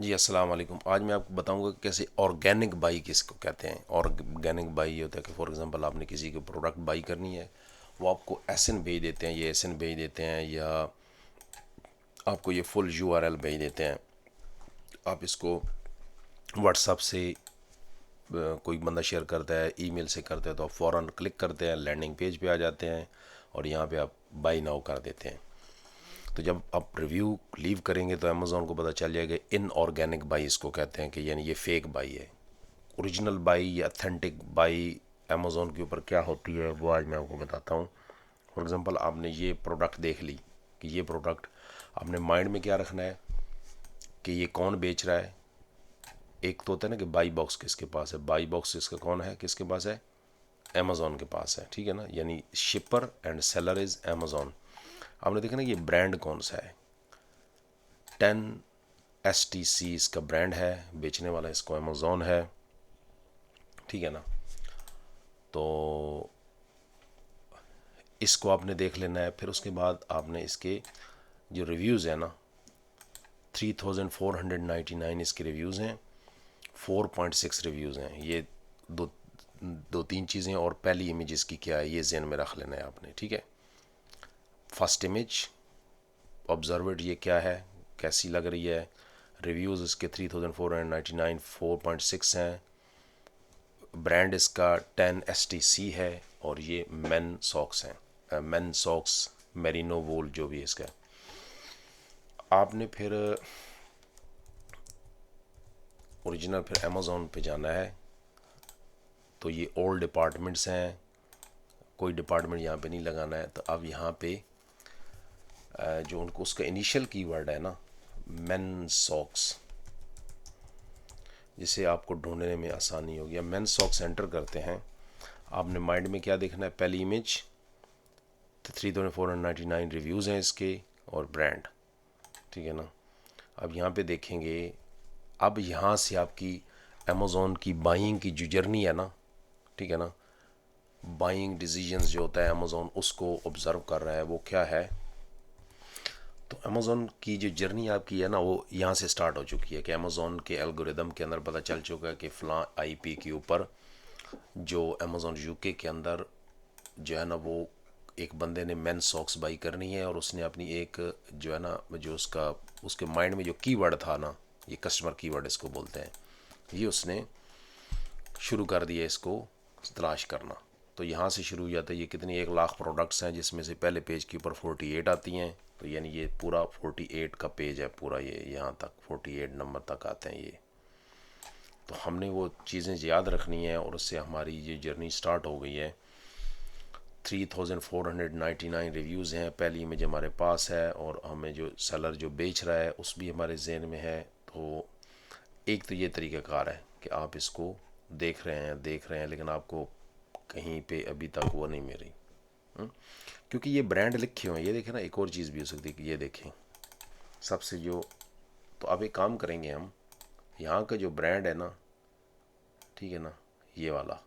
जी अस्सलाम वालेकुम। आज मैं आपको बताऊंगा कि कैसे ऑर्गेनिक बाई किसको कहते हैं। ऑर्गेनिक बाई ये होता है कि फॉर एग्जांपल आपने किसी को प्रोडक्ट बाई करनी है, वो आपको एसएन भेज देते हैं, ये एसएन भेज देते हैं या आपको ये फुल यूआरएल भेज देते हैं। आप इसको व्हाट्सअप से कोई बंदा शेयर करता है, ईमेल से करता है, तो आप फ़ौरन क्लिक करते हैं, लैंडिंग पेज पे आ जाते हैं और यहाँ पे आप बाई नाउ कर देते हैं। तो जब आप रिव्यू लीव करेंगे तो अमेज़ोन को पता चल जाएगा इन ऑर्गेनिक बाई इसको कहते हैं, कि यानी ये फेक बाई है। ओरिजिनल बाई या अथेंटिक बाई अमेज़ोन के ऊपर क्या होती है वो आज मैं आपको बताता हूँ। फॉर एग्ज़ाम्पल आपने ये प्रोडक्ट देख ली कि ये प्रोडक्ट, आपने माइंड में क्या रखना है कि ये कौन बेच रहा है। एक तो होता है ना कि बाई बॉक्स किसके पास है, बाई बॉक्स इसका कौन है, किसके पास है, अमेज़ोन के पास है, ठीक है ना। यानी शिपर एंड सेलर इज़ अमेज़ोन। आपने देखा ना कि ये ब्रांड कौन सा है, 10 STC इसका ब्रांड है, बेचने वाला इसको अमेज़ोन है, ठीक है ना। तो इसको आपने देख लेना है। फिर उसके बाद आपने इसके जो रिव्यूज़ हैं ना, 3499 इसके रिव्यूज़ हैं, 4.6 रिव्यूज़ हैं। ये दो दो तीन चीज़ें, और पहली इमेज इसकी क्या है ये जहन में रख लेना है आपने, ठीक है। फर्स्ट इमेज ऑब्जर्व इट, ये क्या है, कैसी लग रही है। रिव्यूज़ इसके 3499, 4.6 हैं। ब्रांड इसका 10 STC है और ये मेन सॉक्स हैं, मेन सॉक्स मेरिनो वूल जो भी इसका है। आपने फिर ओरिजिनल फिर अमेज़ोन पे जाना है। तो ये ऑल डिपार्टमेंट्स हैं, कोई डिपार्टमेंट यहाँ पे नहीं लगाना है। तो अब यहाँ पे जो उनको उसका इनिशियल कीवर्ड है ना, मेन सॉक्स, जिसे आपको ढूंढने में आसानी होगी। अब मेन सॉक्स एंटर करते हैं। आपने माइंड में क्या देखना है, पहली इमेज, 3499 रिव्यूज़ हैं इसके और ब्रांड, ठीक है ना। अब यहाँ पे देखेंगे, अब यहाँ से आपकी अमेज़ोन की बाइंग की जो जर्नी है ना, ठीक है ना, बाइंग डिसीजंस जो होता है अमेज़ोन उसको ऑब्ज़र्व कर रहा है, वो क्या है। तो अमेज़ोन की जो जर्नी आपकी है ना, वो यहाँ से स्टार्ट हो चुकी है कि अमेज़ोन के एल्गोरिदम के अंदर पता चल चुका है कि फ़लाँ आईपी के ऊपर जो अमेज़ोन यूके के अंदर जो है ना, वो एक बंदे ने मेन सॉक्स बाई करनी है, और उसने अपनी एक जो है ना, जो उसका उसके माइंड में जो कीवर्ड था ना, ये कस्टमर कीवर्ड इसको बोलते हैं, ये उसने शुरू कर दिया इसको तलाश करना। तो यहाँ से शुरू हो जाता है। ये कितनी 1 लाख प्रोडक्ट्स हैं, जिसमें से पहले पेज के ऊपर 48 आती हैं। तो यानी ये पूरा 48 का पेज है पूरा, ये यहाँ तक 48 नंबर तक आते हैं ये। तो हमने वो चीज़ें याद रखनी है और उससे हमारी ये जर्नी स्टार्ट हो गई है। 3499 रिव्यूज़ हैं, पहली इमेज हमारे पास है, और हमें जो सेलर जो बेच रहा है उस भी हमारे जहन में है। तो एक तो ये तरीक़ाकार है कि आप इसको देख रहे हैं लेकिन आपको कहीं पे अभी तक वो नहीं मिली, क्योंकि ये ब्रांड लिखे हुए हैं। ये देखें ना, एक और चीज़ भी हो सकती है कि ये देखें सबसे जो, तो अब एक काम करेंगे हम, यहाँ का जो ब्रांड है ना, ठीक है ना, ये वाला,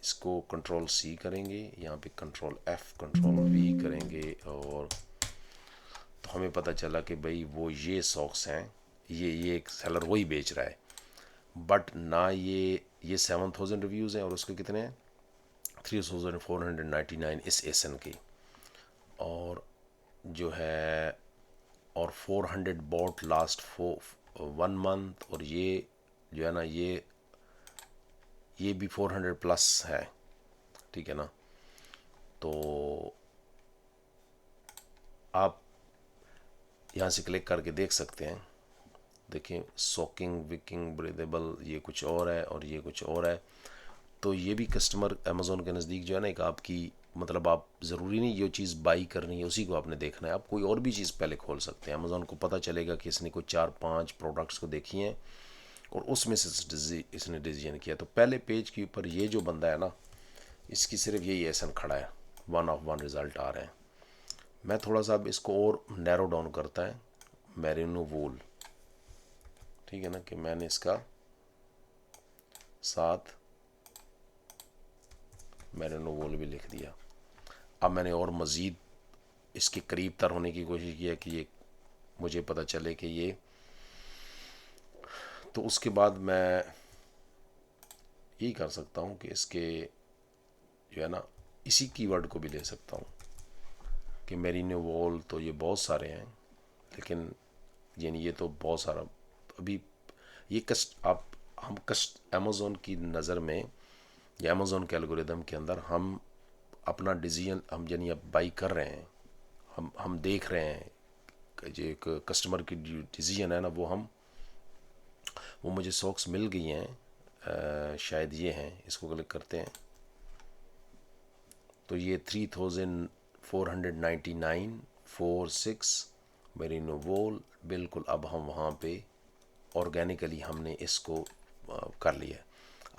इसको कंट्रोल C करेंगे, यहाँ पे कंट्रोल F कंट्रोल V करेंगे, और तो हमें पता चला कि भाई वो ये सॉक्स हैं, ये एक सेलर वही बेच रहा है। बट ना ये 7000 रिव्यूज़ हैं और उसके कितने हैं, 3499 इस एसन की, और जो है, और 400 बॉट लास्ट 1 मंथ, और ये जो है ना, ये भी 400 प्लस है, ठीक है ना। तो आप यहाँ से क्लिक करके देख सकते हैं। देखें, सॉकिंग विकिंग ब्रीदेबल, ये कुछ और है और ये कुछ और है। तो ये भी कस्टमर अमेज़ोन के नज़दीक जो है ना, एक आपकी, मतलब आप ज़रूरी नहीं जो चीज़ बाई करनी है उसी को आपने देखना है, आप कोई और भी चीज़ पहले खोल सकते हैं। अमेज़ोन को पता चलेगा कि इसने कोई 4-5 प्रोडक्ट्स को देखी हैं और उसमें से इसने डिसीजन किया। तो पहले पेज के ऊपर ये जो बंदा है ना, इसकी सिर्फ यही एसन खड़ा है, 1 ऑफ 1 रिज़ल्ट आ रहे हैं। मैं थोड़ा सा अब इसको और नैरो डाउन करता है, मेरिनो वूल, ठीक है ना, कि मैंने इसका साथ मेरिनो वूल भी लिख दिया। अब मैंने और मज़ीद इसके करीब तर होने की कोशिश की है कि ये मुझे पता चले कि ये तो उसके बाद मैं यही कर सकता हूँ कि इसके जो है ना इसी कीवर्ड को भी ले सकता हूँ कि मेरीनो वॉल, तो ये बहुत सारे हैं, लेकिन यानी ये तो बहुत सारा अभी ये कस्ट आप हम कस्ट अमेज़ोन की नज़र में या अमेज़ोन के एल्गोरिदम के अंदर हम अपना डिसीजन हम यानी अब बाई कर रहे हैं, हम देख रहे हैं कि जो एक कस्टमर की जो डिसीजन है ना वो मुझे सॉक्स मिल गई हैं, शायद ये हैं, इसको क्लिक करते हैं तो ये 3499 मेरीनो वॉल बिल्कुल। अब हम वहाँ पे ऑर्गेनिकली हमने इसको कर लिया है।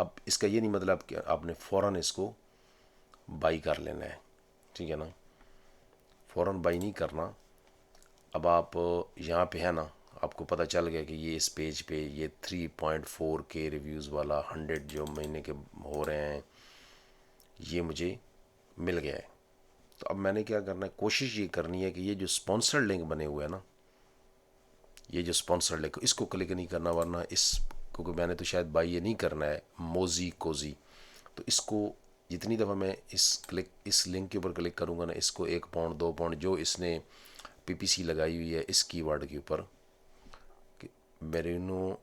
अब इसका ये नहीं मतलब कि आपने फ़ौरन इसको बाई कर लेना है, ठीक है ना, फ़ौरन बाई नहीं करना। अब आप यहाँ पे है ना, आपको पता चल गया कि ये इस पेज पे ये 3.4 के रिव्यूज़ वाला 100 जो महीने के हो रहे हैं ये मुझे मिल गया है। तो अब मैंने क्या करना है, कोशिश ये करनी है कि ये जो स्पॉन्सर्ड लिंक बने हुए हैं ना, ये जो स्पॉन्सर्ड लिंक इसको क्लिक नहीं करना, वरना इस क्योंकि मैंने तो शायद बाई ये नहीं करना है मोजी कोजी, तो इसको जितनी दफ़ा मैं इस लिंक के ऊपर क्लिक करूँगा ना, इसको 1 पाउंड 2 पाउंड जो इसने पीपीसी लगाई हुई है इस कीवर्ड के ऊपर, मेरिनो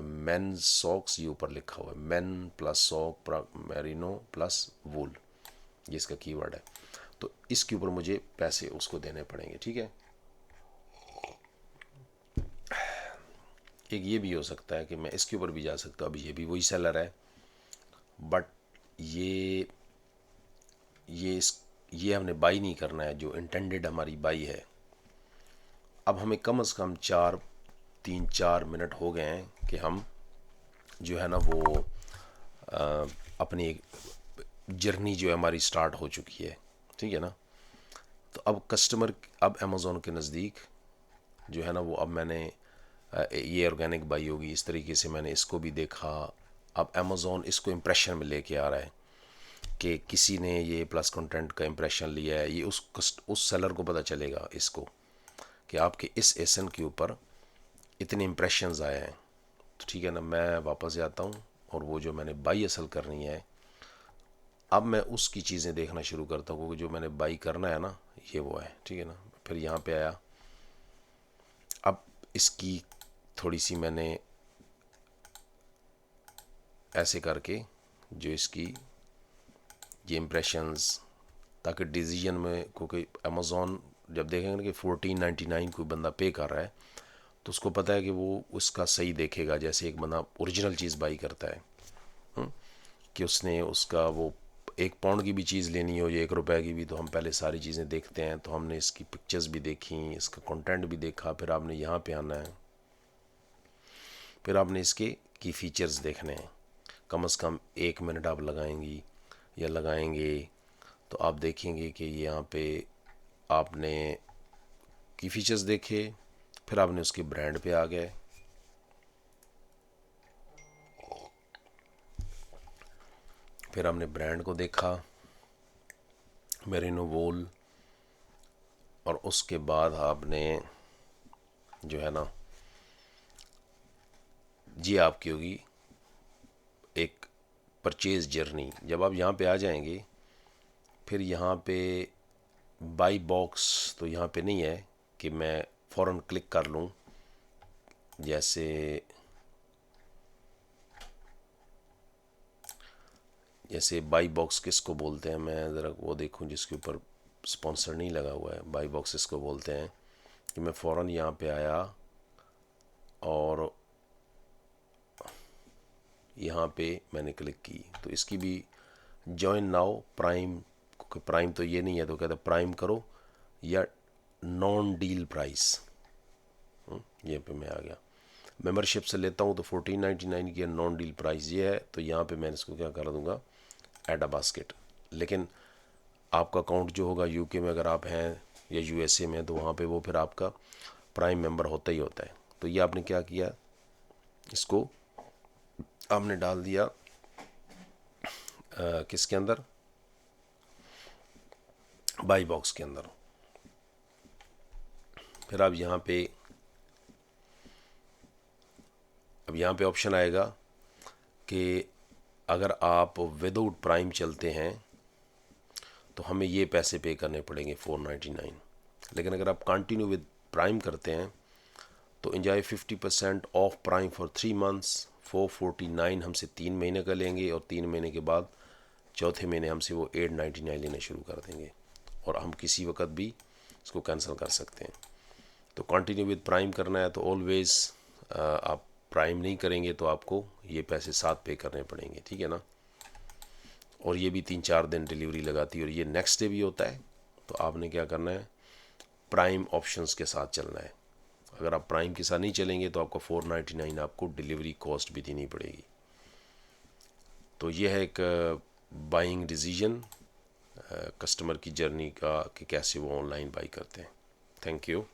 मेन सॉक्स, ये ऊपर लिखा हुआ है men plus sock merino plus wool, ये इसका कीवर्ड है, तो इसके ऊपर मुझे पैसे उसको देने पड़ेंगे, ठीक है। एक ये भी हो सकता है कि मैं इसके ऊपर भी जा सकता हूँ, अभी ये भी वही सेलर है, बट ये ये इस ये हमने बाई नहीं करना है, जो इंटेंडेड हमारी बाई है। अब हमें कम से कम 3-4 मिनट हो गए हैं कि हम जो है ना वो अपनी जर्नी जो है हमारी स्टार्ट हो चुकी है, ठीक है ना। तो अब अब अमेज़ोन के नज़दीक जो है ना वो अब मैंने ये ऑर्गेनिक बाई होगी, इस तरीके से मैंने इसको भी देखा। अब अमेज़ोन इसको इम्प्रेशन में लेके आ रहा है कि किसी ने ये प्लस कंटेंट का इम्प्रेशन लिया है, ये उस सेलर को पता चलेगा इसको कि आपके इस एसन के ऊपर इतने इम्प्रेशंस आए हैं। तो ठीक है ना, मैं वापस जाता हूँ और वो जो मैंने बाई असल करनी है, अब मैं उसकी चीज़ें देखना शुरू करता हूँ, क्योंकि जो मैंने बाई करना है ना ये वो है, ठीक है ना। फिर यहाँ पे आया, अब इसकी थोड़ी सी मैंने ऐसे करके जो इसकी ये इम्प्रेशंस, ताकि डिसीजन में, क्योंकि अमेज़ॉन जब देखेंगे ना कि 1499 कोई बंदा पे कर रहा है तो उसको पता है कि वो उसका सही देखेगा, जैसे एक बंदा ओरिजिनल चीज़ बाई करता है, कि उसने उसका वो 1 पाउंड की भी चीज़ लेनी हो या 1 रुपए की भी, तो हम पहले सारी चीज़ें देखते हैं। तो हमने इसकी पिक्चर्स भी देखी, इसका कंटेंट भी देखा, फिर आपने यहाँ पे आना है, फिर आपने इसके की फ़ीचर्स देखने हैं। कम से कम 1 मिनट आप लगाएंगी या लगाएंगे, तो आप देखेंगे कि यहाँ पे आपने की फ़ीचर्स देखे, फिर आपने उसके ब्रांड पे आ गए, फिर हमने ब्रांड को देखा मेरिनो वोल, और उसके बाद आपने जो है ना जी आपकी होगी एक परचेज़ जर्नी। जब आप यहाँ पे आ जाएंगे, फिर यहाँ पे बाई बॉक्स तो यहाँ पे नहीं है कि मैं फ़ौरन क्लिक कर लूँ, जैसे बाई बॉक्स किसको बोलते हैं, मैं ज़रा वो देखूँ जिसके ऊपर स्पॉन्सर नहीं लगा हुआ है। बाई बॉक्स इसको बोलते हैं कि मैं फ़ौरन यहाँ पे आया और यहाँ पे मैंने क्लिक की, तो इसकी भी जॉइन नाउ प्राइम, क्योंकि प्राइम तो ये नहीं है, तो कहता है प्राइम करो या नॉन डील प्राइस। ये पे मैं आ गया, मेंबरशिप से लेता हूँ तो 1499 की नॉन डील प्राइस ये है, तो यहाँ पे मैं इसको क्या कर दूँगा, ऐड अ बास्केट। लेकिन आपका अकाउंट जो होगा यूके में अगर आप हैं या यूएसए में, तो वहाँ पे वो फिर आपका प्राइम मेंबर होता ही होता है। तो ये आपने क्या किया, इसको आपने डाल दिया किसके अंदर, बाई बॉक्स के अंदर। अब यहाँ पे ऑप्शन आएगा कि अगर आप विदाउट प्राइम चलते हैं तो हमें ये पैसे पे करने पड़ेंगे 499। लेकिन अगर आप कंटिन्यू विद प्राइम करते हैं तो enjoy 50% of prime for 3 months. 449 हमसे 3 महीने का लेंगे और 3 महीने के बाद चौथे महीने हमसे वो 899 लेने शुरू कर देंगे और हम किसी वक्त भी इसको कैंसिल कर सकते हैं। तो कंटिन्यू विद प्राइम करना है तो ऑलवेज़ आप प्राइम नहीं करेंगे तो आपको ये पैसे साथ पे करने पड़ेंगे, ठीक है ना। और ये भी 3-4 दिन डिलीवरी लगाती है और ये नेक्स्ट डे भी होता है। तो आपने क्या करना है, प्राइम ऑप्शंस के साथ चलना है। अगर आप प्राइम के साथ नहीं चलेंगे तो आपको 499 आपको डिलीवरी कॉस्ट भी देनी पड़ेगी। तो ये है एक बाइंग डिसीजन कस्टमर की जर्नी का कि कैसे वो ऑनलाइन बाई करते हैं। Thank you.